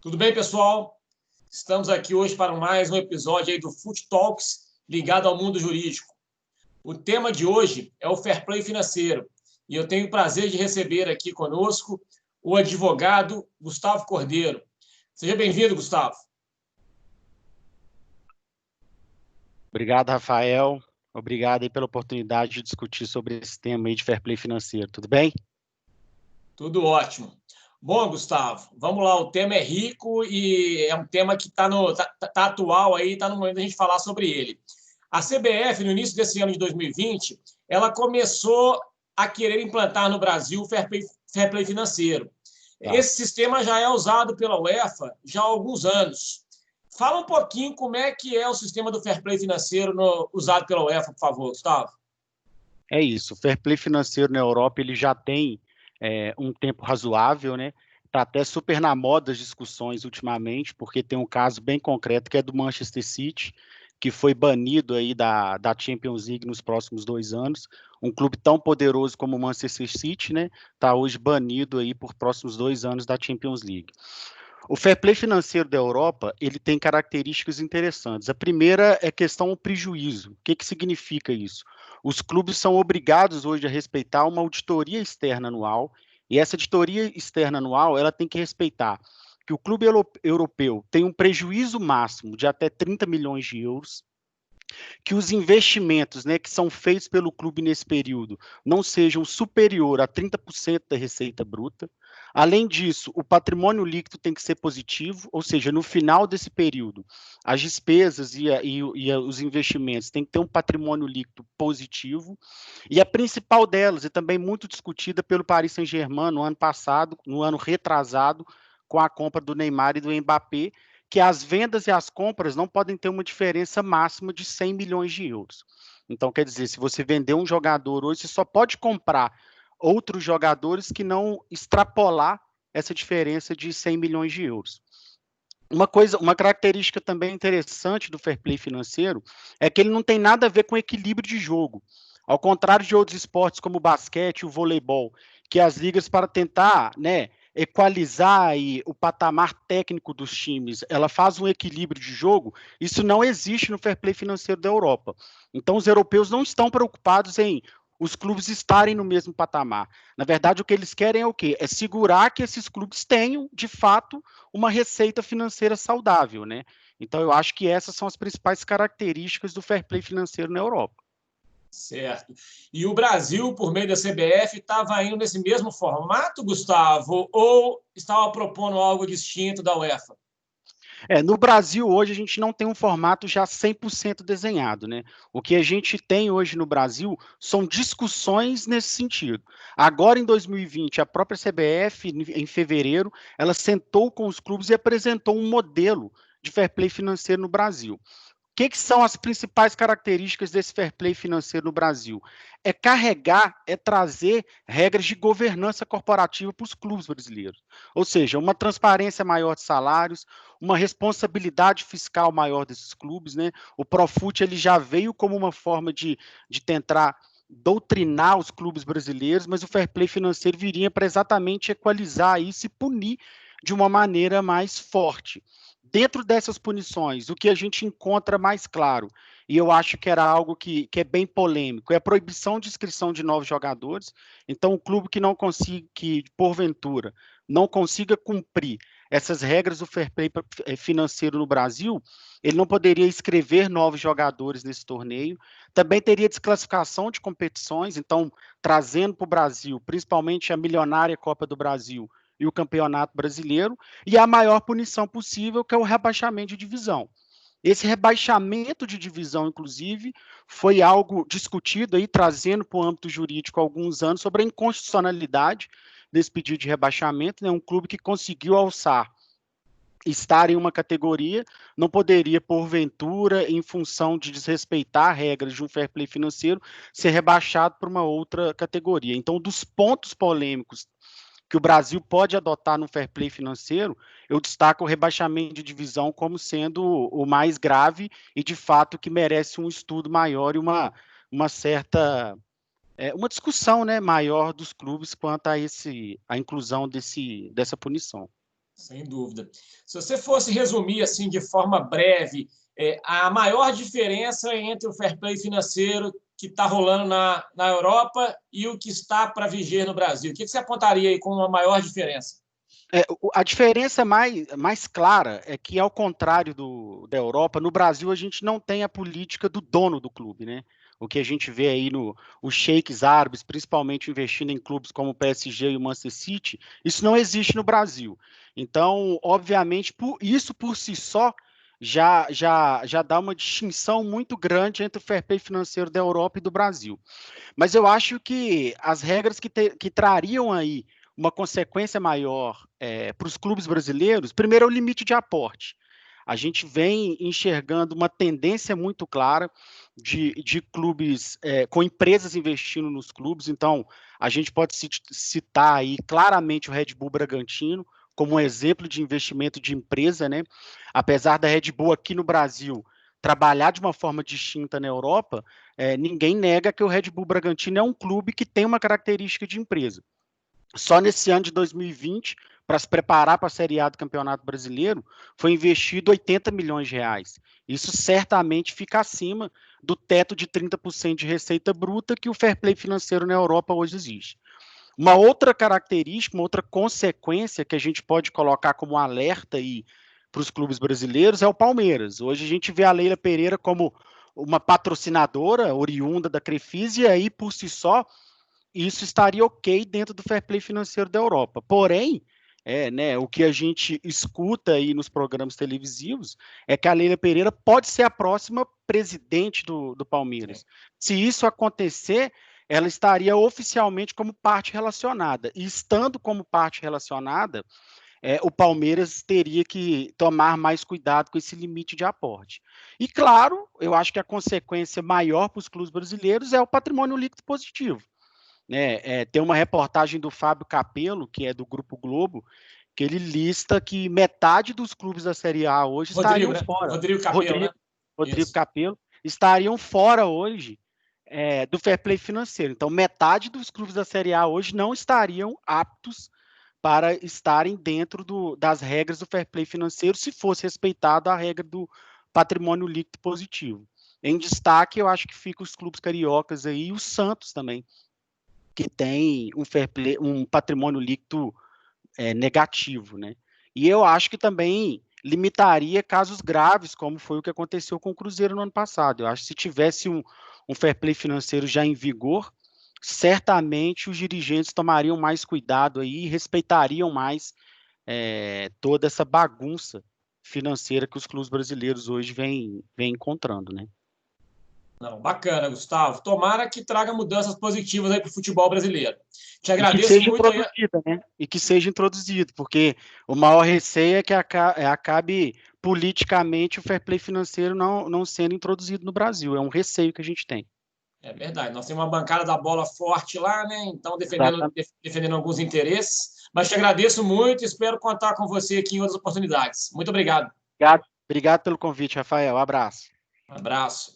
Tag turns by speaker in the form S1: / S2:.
S1: Tudo bem, pessoal? Estamos aqui hoje para mais um episódio aí do Foot Talks ligado ao mundo jurídico. O tema de hoje é o fair play financeiro e eu tenho o prazer de receber aqui conosco o advogado Gustavo Cordeiro. Seja bem-vindo, Gustavo.
S2: Obrigado, Rafael. Obrigado aí pela oportunidade de discutir sobre esse tema aí de fair play financeiro. Tudo bem?
S1: Tudo ótimo. Bom, Gustavo, vamos lá. O tema é rico e é um tema que está atual aí, está no momento da gente falar sobre ele. A CBF, no início desse ano de 2020, ela começou a querer implantar no Brasil o fair play financeiro. Tá. Esse sistema já é usado pela UEFA já há alguns anos. Fala um pouquinho como é que é o sistema do fair play financeiro usado pela UEFA, por favor, Gustavo.
S2: É isso. O fair play financeiro na Europa ele já tem um tempo razoável, né? Está até super na moda as discussões ultimamente, porque tem um caso bem concreto que é do Manchester City, que foi banido aí da Champions League nos próximos 2 anos. Um clube tão poderoso como o Manchester City, né? Está hoje banido aí por próximos 2 anos da Champions League. O fair play financeiro da Europa, ele tem características interessantes. A primeira é a questão do prejuízo. O que significa isso? Os clubes são obrigados hoje a respeitar uma auditoria externa anual, e essa auditoria externa anual, ela tem que respeitar que o clube europeu tem um prejuízo máximo de até 30 milhões de euros, que os investimentos, né, que são feitos pelo clube nesse período não sejam superior a 30% da receita bruta. Além disso, o patrimônio líquido tem que ser positivo, ou seja, no final desse período, as despesas e os investimentos têm que ter um patrimônio líquido positivo. E a principal delas, e também muito discutida pelo Paris Saint-Germain no ano passado, no ano retrasado, com a compra do Neymar e do Mbappé, que as vendas e as compras não podem ter uma diferença máxima de 100 milhões de euros. Então, quer dizer, se você vender um jogador hoje, você só pode comprar outros jogadores que não extrapolar essa diferença de 100 milhões de euros. Uma característica também interessante do fair play financeiro é que ele não tem nada a ver com equilíbrio de jogo. Ao contrário de outros esportes como o basquete e o voleibol, que as ligas, para tentar, né, equalizar aí o patamar técnico dos times, ela faz um equilíbrio de jogo, isso não existe no fair play financeiro da Europa. Então, os europeus não estão preocupados em os clubes estarem no mesmo patamar. Na verdade, o que eles querem é o quê? É segurar que esses clubes tenham, de fato, uma receita financeira saudável, né? Então, eu acho que essas são as principais características do fair play financeiro na Europa.
S1: Certo. E o Brasil, por meio da CBF, estava indo nesse mesmo formato, Gustavo, ou estava propondo algo distinto da UEFA?
S2: No Brasil, hoje, a gente não tem um formato já 100% desenhado, né? O que a gente tem hoje no Brasil são discussões nesse sentido. Agora, em 2020, a própria CBF, em fevereiro, ela sentou com os clubes e apresentou um modelo de fair play financeiro no Brasil. O que são as principais características desse fair play financeiro no Brasil? É carregar, é trazer regras de governança corporativa para os clubes brasileiros. Ou seja, uma transparência maior de salários, uma responsabilidade fiscal maior desses clubes, né? O Profut ele já veio como uma forma de tentar doutrinar os clubes brasileiros, mas o fair play financeiro viria para exatamente equalizar isso e punir de uma maneira mais forte. Dentro dessas punições, o que a gente encontra mais claro, e eu acho que era algo que é bem polêmico, é a proibição de inscrição de novos jogadores. Então, o clube que não consiga, que porventura não consiga cumprir essas regras do fair play financeiro no Brasil, ele não poderia inscrever novos jogadores nesse torneio. Também teria desclassificação de competições, então, trazendo para o Brasil, principalmente a milionária Copa do Brasil, e o Campeonato Brasileiro, e a maior punição possível, que é o rebaixamento de divisão. Esse rebaixamento de divisão, inclusive, foi algo discutido aí, trazendo para o âmbito jurídico há alguns anos, sobre a inconstitucionalidade desse pedido de rebaixamento, né? Um clube que conseguiu alçar, estar em uma categoria, não poderia, porventura, em função de desrespeitar regras de um fair play financeiro, ser rebaixado para uma outra categoria. Então, dos pontos polêmicos que o Brasil pode adotar no fair play financeiro, eu destaco o rebaixamento de divisão como sendo o mais grave e, de fato, que merece um estudo maior e uma certa uma discussão, né, maior dos clubes quanto a inclusão dessa punição.
S1: Sem dúvida. Se você fosse resumir assim de forma breve, a maior diferença entre o fair play financeiro que está rolando na Europa e o que está para viger no Brasil, o que você apontaria aí como a maior diferença?
S2: A diferença mais clara é que, ao contrário da Europa, no Brasil a gente não tem a política do dono do clube, né? O que a gente vê aí os sheiks árabes, principalmente investindo em clubes como o PSG e o Manchester City, isso não existe no Brasil. Então, obviamente, isso por si só já dá uma distinção muito grande entre o fair play financeiro da Europa e do Brasil. Mas eu acho que as regras que trariam aí uma consequência maior para os clubes brasileiros, primeiro é o limite de aporte. A gente vem enxergando uma tendência muito clara de clubes com empresas investindo nos clubes. Então, a gente pode citar aí claramente o Red Bull Bragantino como um exemplo de investimento de empresa, né? Apesar da Red Bull aqui no Brasil trabalhar de uma forma distinta na Europa, ninguém nega que o Red Bull Bragantino é um clube que tem uma característica de empresa. Só nesse ano de 2020, para se preparar para a Série A do Campeonato Brasileiro, foi investido 80 milhões de reais. Isso certamente fica acima do teto de 30% de receita bruta que o fair play financeiro na Europa hoje existe. Uma outra característica, uma outra consequência que a gente pode colocar como alerta aí para os clubes brasileiros é o Palmeiras. Hoje a gente vê a Leila Pereira como uma patrocinadora oriunda da Crefisa, e aí, por si só, isso estaria ok dentro do fair play financeiro da Europa. Porém, né, o que a gente escuta aí nos programas televisivos é que a Leila Pereira pode ser a próxima presidente do Palmeiras. Se isso acontecer, ela estaria oficialmente como parte relacionada. E estando como parte relacionada, o Palmeiras teria que tomar mais cuidado com esse limite de aporte. E, claro, eu acho que a consequência maior para os clubes brasileiros é o patrimônio líquido positivo. Tem uma reportagem do Fábio Capello, que é do Grupo Globo, que ele lista que metade dos clubes da Série A hoje estariam fora.
S1: Rodrigo Capello, né?
S2: Rodrigo Capello estariam fora hoje do fair play financeiro. Então, metade dos clubes da Série A hoje não estariam aptos para estarem dentro das regras do fair play financeiro, se fosse respeitada a regra do patrimônio líquido positivo. Em destaque, eu acho que ficam os clubes cariocas aí, e o Santos também, que tem um patrimônio líquido negativo, né? E eu acho que também limitaria casos graves, como foi o que aconteceu com o Cruzeiro no ano passado. Eu acho que se tivesse um fair play financeiro já em vigor, certamente os dirigentes tomariam mais cuidado aí e respeitariam mais toda essa bagunça financeira que os clubes brasileiros hoje vêm encontrando, né?
S1: Não, bacana, Gustavo. Tomara que traga mudanças positivas aí para o futebol brasileiro. Te agradeço muito.
S2: Né? E que seja introduzido, porque o maior receio é que acabe politicamente o fair play financeiro não sendo introduzido no Brasil. É um receio que a gente tem.
S1: É verdade. Nós temos uma bancada da bola forte lá, né? Então, defendendo alguns interesses. Mas te agradeço muito e espero contar com você aqui em outras oportunidades. Muito obrigado.
S2: Obrigado pelo convite, Rafael. Um abraço.
S1: Um abraço.